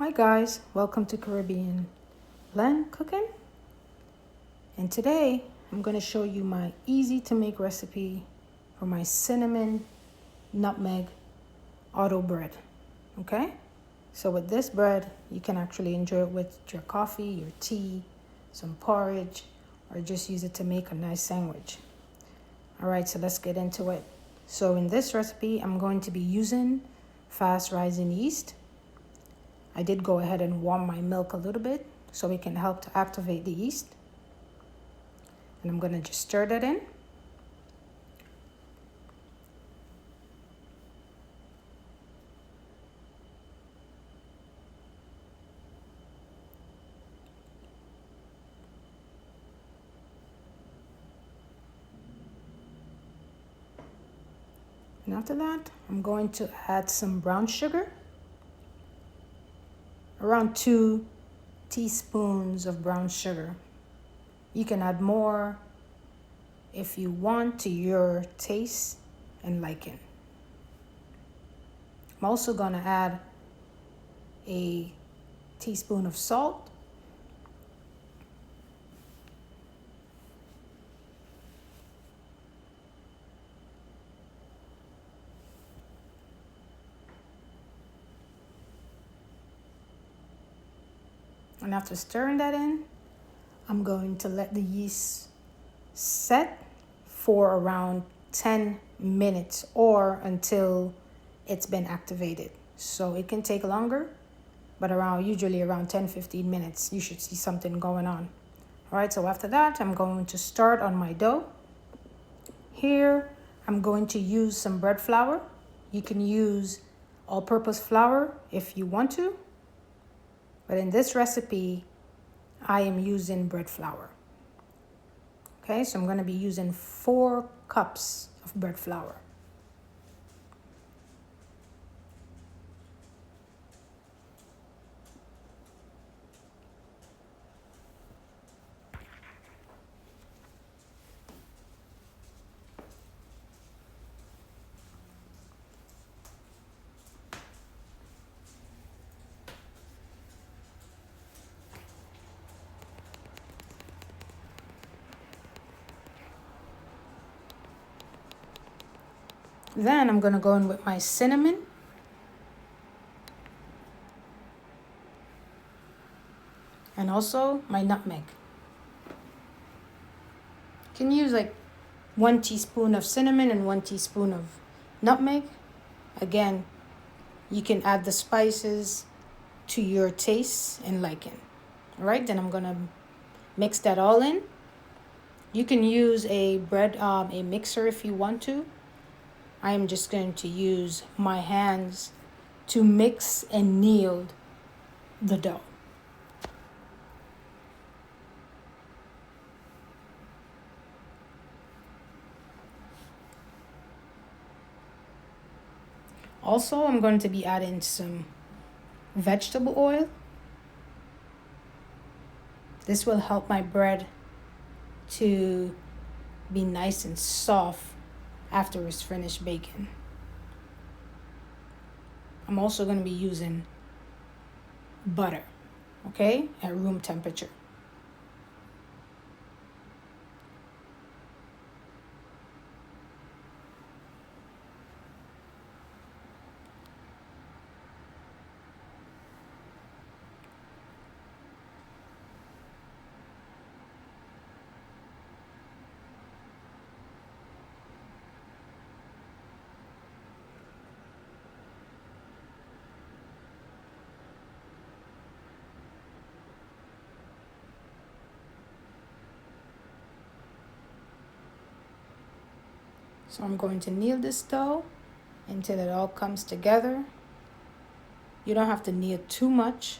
Hi guys, welcome to Caribbean Blend Cooking. And today I'm going to show you my easy to make recipe for my cinnamon nutmeg auto bread. Okay? So with this bread, you can actually enjoy it with your coffee, your tea, some porridge, or just use it to make a nice sandwich. All right, so let's get into it. So in this recipe, I'm going to be using fast rising yeast. I did go ahead and warm my milk a little bit so it can help to activate the yeast. And I'm going to just stir that in. And after that, I'm going to add some brown sugar. Around 2 teaspoons of brown sugar. You can add more if you want to your taste and liking. I'm also going to add a teaspoon of salt. And after stirring that in, I'm going to let the yeast set for around 10 minutes or until it's been activated. So it can take longer, but usually around 10-15 minutes, you should see something going on. All right, so after that, I'm going to start on my dough. Here, I'm going to use some bread flour. You can use all-purpose flour if you want to, but in this recipe, I am using bread flour. Okay, so I'm going to be using 4 cups of bread flour. Then I'm going to go in with my cinnamon. And also my nutmeg. You can use like 1 teaspoon of cinnamon and 1 teaspoon of nutmeg. Again, you can add the spices to your taste and liking. All right, then I'm going to mix that all in. You can use a mixer if you want to. I am just going to use my hands to mix and knead the dough. Also, I'm going to be adding some vegetable oil. This will help my bread to be nice and soft after it's finished baking. I'm also going to be using butter, okay, at room temperature. So I'm going to knead this dough until it all comes together. You don't have to knead too much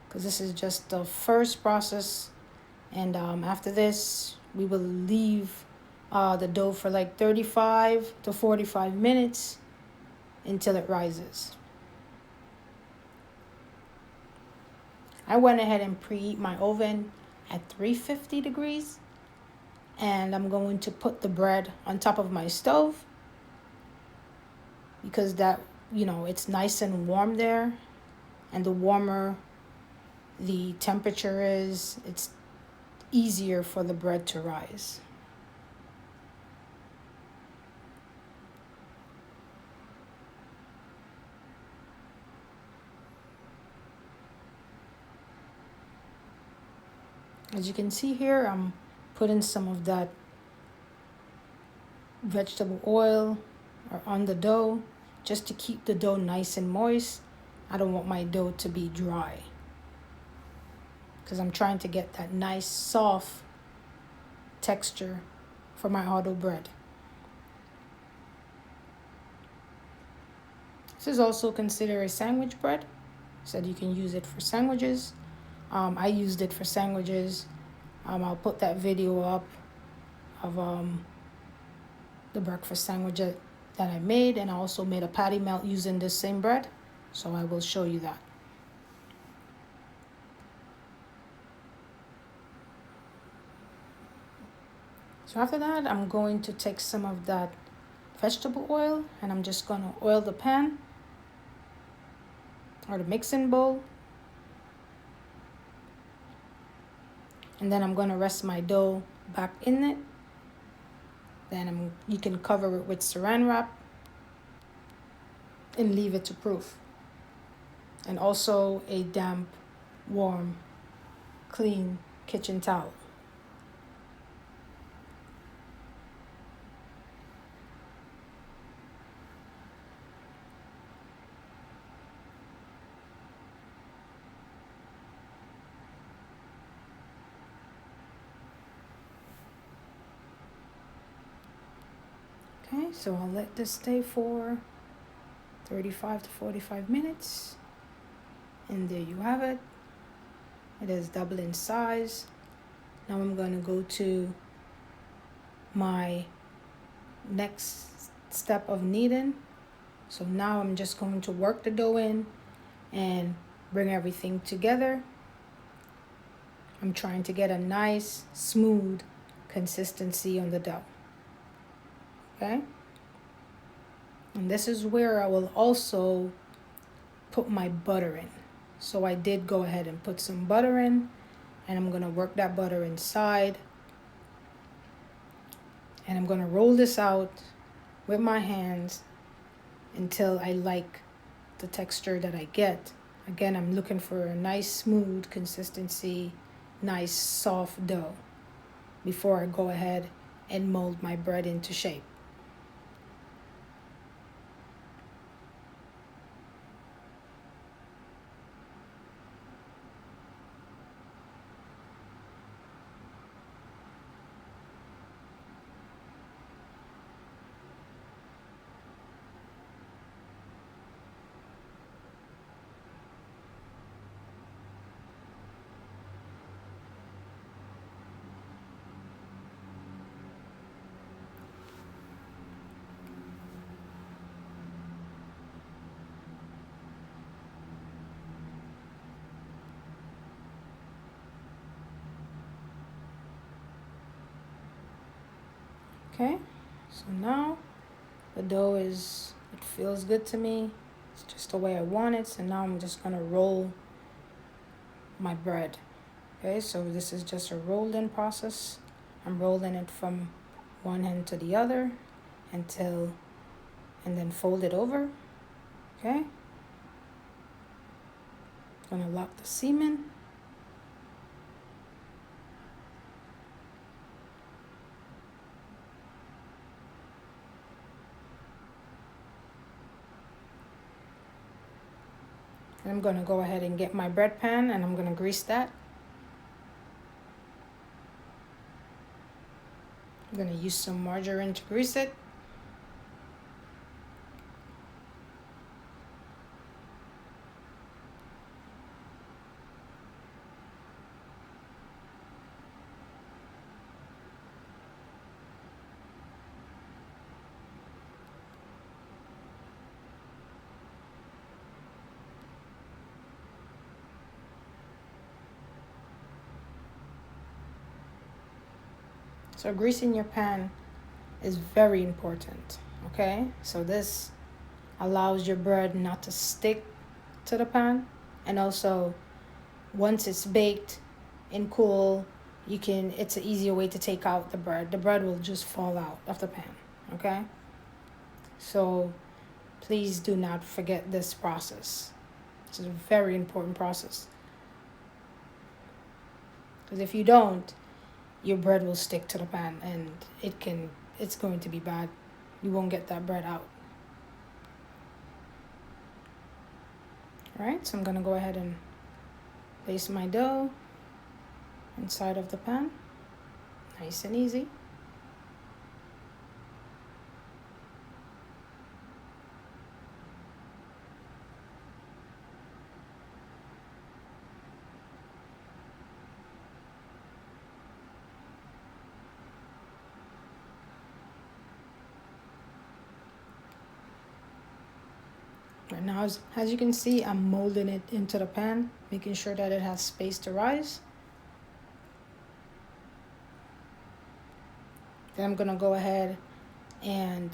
because this is just the first process. And after this, we will leave the dough for like 35 to 45 minutes until it rises. I went ahead and preheat my oven at 350 degrees. And I'm going to put the bread on top of my stove because that, it's nice and warm there. And the warmer the temperature is, it's easier for the bread to rise. As you can see here, I'm putting some of that vegetable oil on the dough just to keep the dough nice and moist. I don't want my dough to be dry because I'm trying to get that nice soft texture for my auto bread. This is also considered a sandwich bread, so you can use it for sandwiches. I used it for sandwiches. I'll put that video up of the breakfast sandwich that I made, and I also made a patty melt using this same bread, so I will show you that. So after that, I'm going to take some of that vegetable oil and I'm just going to oil the pan or the mixing bowl. And then I'm going to rest my dough back in it. Then you can cover it with saran wrap and leave it to proof. And also a damp, warm, clean kitchen towel. Okay, so I'll let this stay for 35 to 45 minutes. And there you have it. It is double in size. Now I'm going to go to my next step of kneading. So now I'm just going to work the dough in and bring everything together. I'm trying to get a nice, smooth consistency on the dough. Okay? And this is where I will also put my butter in. So I did go ahead and put some butter in, and I'm going to work that butter inside. And I'm going to roll this out with my hands until I like the texture that I get. Again, I'm looking for a nice, smooth consistency, nice, soft dough before I go ahead and mold my bread into shape. Okay, so now the dough it feels good to me. It's just the way I want it. So now I'm just gonna roll my bread. Okay, so this is just a rolled in process. I'm rolling it from one end to the other and then fold it over. Okay, gonna lock the seam in. And I'm going to go ahead and get my bread pan and I'm going to grease that. I'm going to use some margarine to grease it. So greasing your pan is very important, okay? So this allows your bread not to stick to the pan And also, once it's baked and cool, it's an easier way to take out the bread. The bread will just fall out of the pan, okay? So please do not forget this process. It's a very important process. Because if you don't, your bread will stick to the pan and it's going to be bad. You won't get that bread out. All right, so I'm gonna go ahead and place my dough inside of the pan. Nice and easy. Right now, as you can see, I'm molding it into the pan, making sure that it has space to rise. Then I'm gonna go ahead and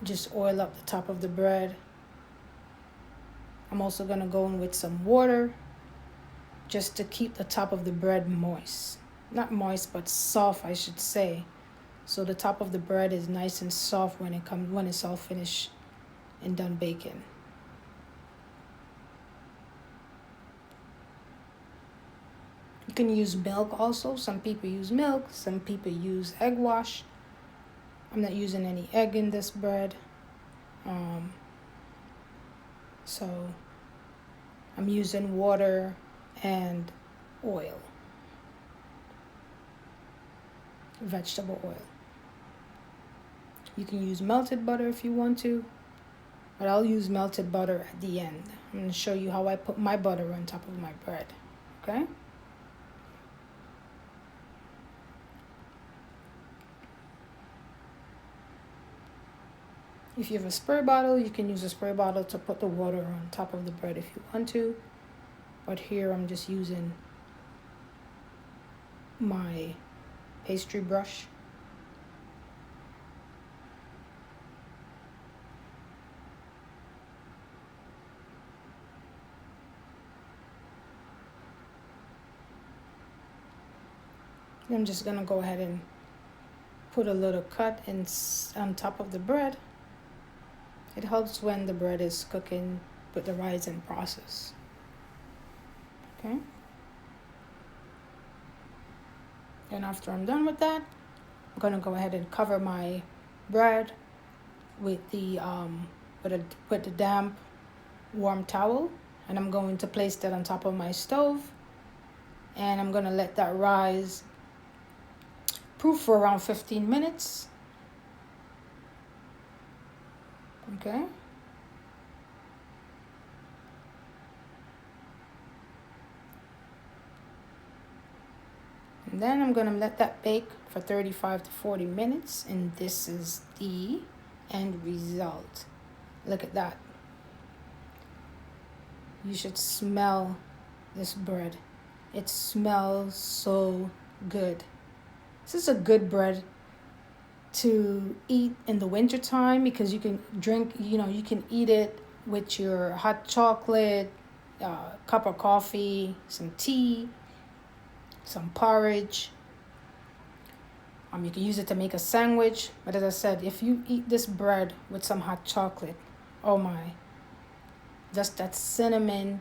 just oil up the top of the bread. I'm also gonna go in with some water just to keep the top of the bread moist. Not moist, but soft, I should say. So the top of the bread is nice and soft when it's all finished and done baking. You can use milk also. Some people use milk, some people use egg wash. I'm not using any egg in this bread. So I'm using water and oil, vegetable oil. You can use melted butter if you want to, but I'll use melted butter at the end. I'm going to show you how I put my butter on top of my bread, okay? If you have a spray bottle, you can use a spray bottle to put the water on top of the bread if you want to. But here I'm just using my pastry brush. I'm just gonna go ahead and put a little cut on top of the bread. It helps when the bread is cooking with the rising process. Okay. And after I'm done with that, I'm gonna go ahead and cover my bread with the damp warm towel, and I'm going to place that on top of my stove, and I'm gonna let that rise proof for around 15 minutes. Okay. And then I'm gonna let that bake for 35 to 40 minutes, and this is the end result. Look at that. You should smell this bread. It smells so good. This is a good bread to eat in the winter time because you can you can eat it with your hot chocolate, cup of coffee, some tea, some porridge. You can use it to make a sandwich. But as I said, if you eat this bread with some hot chocolate, oh my, just that cinnamon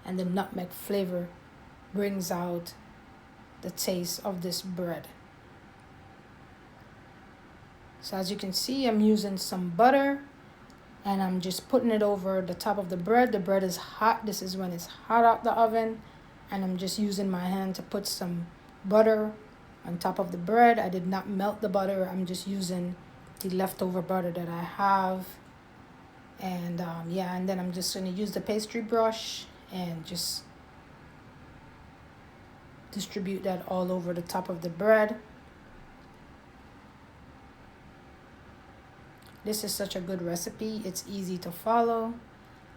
and the nutmeg flavor brings out the taste of this bread. So as you can see, I'm using some butter and I'm just putting it over the top of the bread. The bread is hot. This is when it's hot out the oven. And I'm just using my hand to put some butter on top of the bread. I did not melt the butter. I'm just using the leftover butter that I have. And and then I'm just going to use the pastry brush and just distribute that all over the top of the bread. This is such a good recipe. It's easy to follow.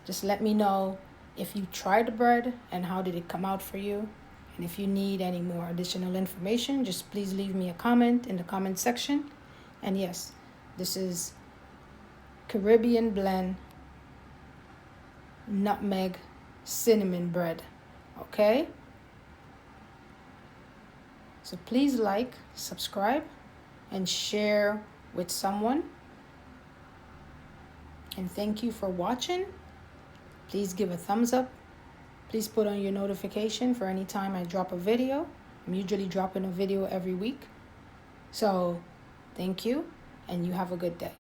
Just let me know if you tried the bread and how did it come out for you. And if you need any more additional information, just please leave me a comment in the comment section. And yes, this is Caribbean blend nutmeg cinnamon bread. Okay? So please like, subscribe, and share with someone. And thank you for watching. Please give a thumbs up. Please put on your notification for any time I drop a video. I'm usually dropping a video every week. So thank you, and you have a good day.